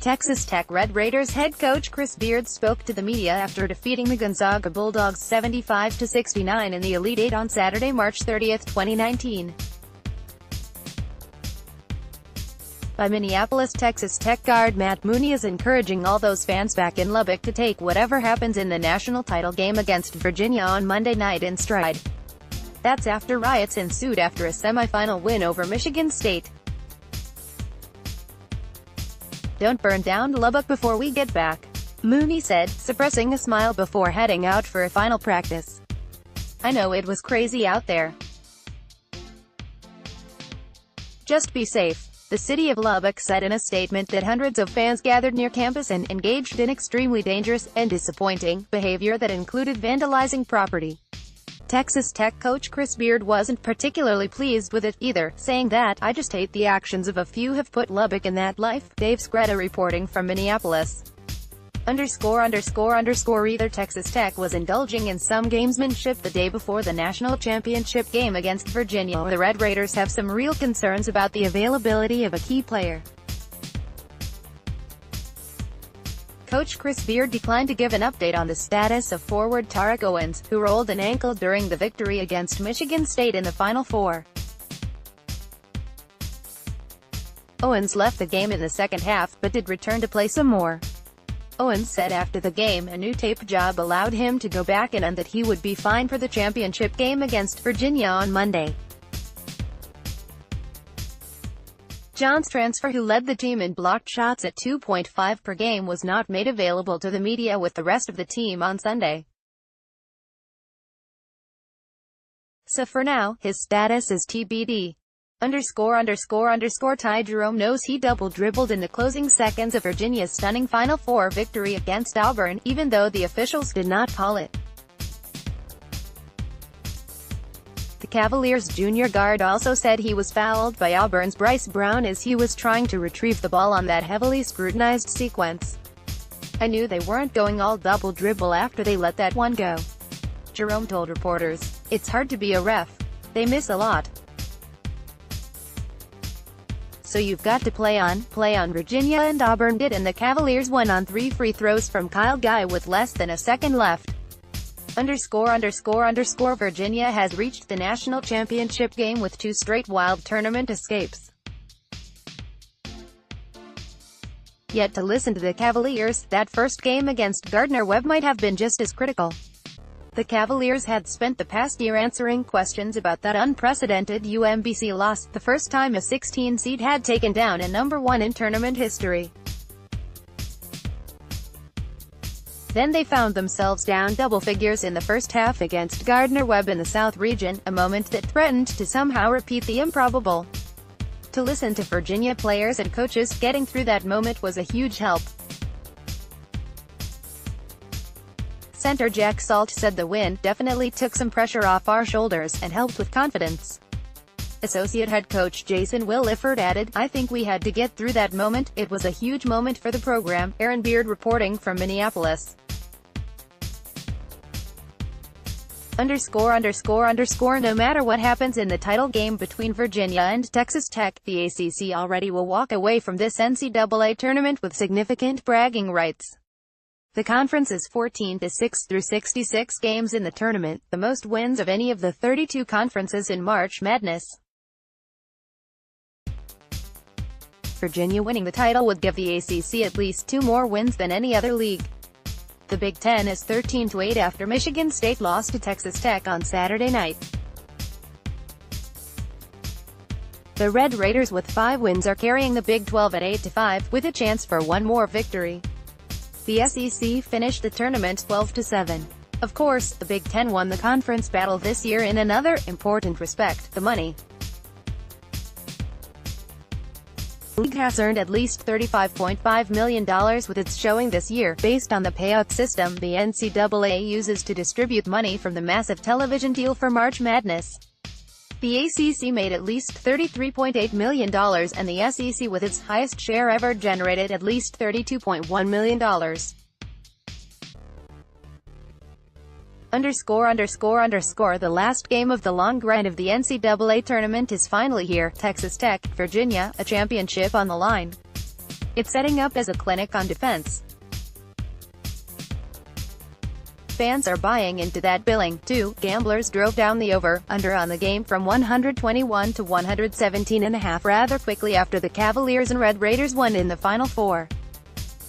Texas Tech Red Raiders head coach Chris Beard spoke to the media after defeating the Gonzaga Bulldogs 75-69 in the Elite Eight on Saturday, March 30, 2019. By Minneapolis Texas Tech guard Matt Mooney is encouraging all those fans back in Lubbock to take whatever happens in the national title game against Virginia on Monday night in stride. That's after riots ensued after a semifinal win over Michigan State. "Don't burn down Lubbock before we get back," Mooney said, suppressing a smile before heading out for a final practice. "I know it was crazy out there. Just be safe." The city of Lubbock said in a statement that hundreds of fans gathered near campus and engaged in extremely dangerous and disappointing behavior that included vandalizing property. Texas Tech coach Chris Beard wasn't particularly pleased with it either, saying that, "I just hate the actions of a few have put Lubbock in that life." Dave Scretta reporting from Minneapolis. Either Texas Tech was indulging in some gamesmanship the day before the national championship game against Virginia, or the Red Raiders have some real concerns about the availability of a key player. Coach Chris Beard declined to give an update on the status of forward Tarek Owens, who rolled an ankle during the victory against Michigan State in the Final Four. Owens left the game in the second half, but did return to play some more. Owens said after the game a new tape job allowed him to go back in and that he would be fine for the championship game against Virginia on Monday. John's transfer, who led the team in blocked shots at 2.5 per game, was not made available to the media with the rest of the team on Sunday. So for now, his status is TBD. Ty Jerome knows he double-dribbled in the closing seconds of Virginia's stunning Final Four victory against Auburn, even though the officials did not call it. The Cavaliers' junior guard also said he was fouled by Auburn's Bryce Brown as he was trying to retrieve the ball on that heavily scrutinized sequence. "I knew they weren't going all double dribble after they let that one go," Jerome told reporters. "It's hard to be a ref. They miss a lot. So you've got to play on." Virginia and Auburn did, and the Cavaliers won on 3 free throws from Kyle Guy with less than a second left. Virginia has reached the national championship game with 2 straight wild tournament escapes. Yet to listen to the Cavaliers, that first game against Gardner-Webb might have been just as critical. The Cavaliers had spent the past year answering questions about that unprecedented UMBC loss, the first time a 16 seed had taken down a number 1 in tournament history. Then they found themselves down double figures in the first half against Gardner-Webb in the South region, a moment that threatened to somehow repeat the improbable. To listen to Virginia players and coaches getting through that moment was a huge help. Center Jack Salt said the win definitely took some pressure off our shoulders and helped with confidence. Associate head coach Jason Williford added, "I think we had to get through that moment. It was a huge moment for the program." Aaron Beard reporting from Minneapolis. No matter what happens in the title game between Virginia and Texas Tech, the ACC already will walk away from this NCAA tournament with significant bragging rights. The conference is 14-6 through 66 games in the tournament, the most wins of any of the 32 conferences in March Madness. Virginia winning the title would give the ACC at least 2 more wins than any other league. The Big Ten is 13-8 after Michigan State lost to Texas Tech on Saturday night. The Red Raiders with 5 wins are carrying the Big 12 at 8-5, with a chance for 1 more victory. The SEC finished the tournament 12-7. Of course, the Big Ten won the conference battle this year in another important respect: the money. The league has earned at least $35.5 million with its showing this year, based on the payout system the NCAA uses to distribute money from the massive television deal for March Madness. The ACC made at least $33.8 million, and the SEC with its highest share ever generated at least $32.1 million. The last game of the long grind of the NCAA tournament is finally here. Texas Tech, Virginia, a championship on the line. It's setting up as a clinic on defense. Fans are buying into that billing, too. Gamblers drove down the over/under on the game from 121 to 117.5 rather quickly after the Cavaliers and Red Raiders won in the Final Four.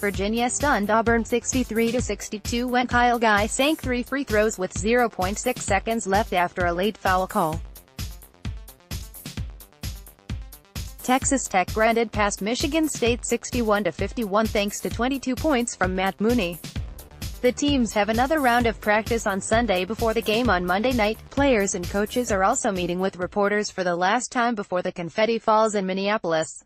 Virginia stunned Auburn 63-62 when Kyle Guy sank 3 free throws with 0.6 seconds left after a late foul call. Texas Tech grinded past Michigan State 61-51 thanks to 22 points from Matt Mooney. The teams have another round of practice on Sunday before the game on Monday night. Players and coaches are also meeting with reporters for the last time before the confetti falls in Minneapolis.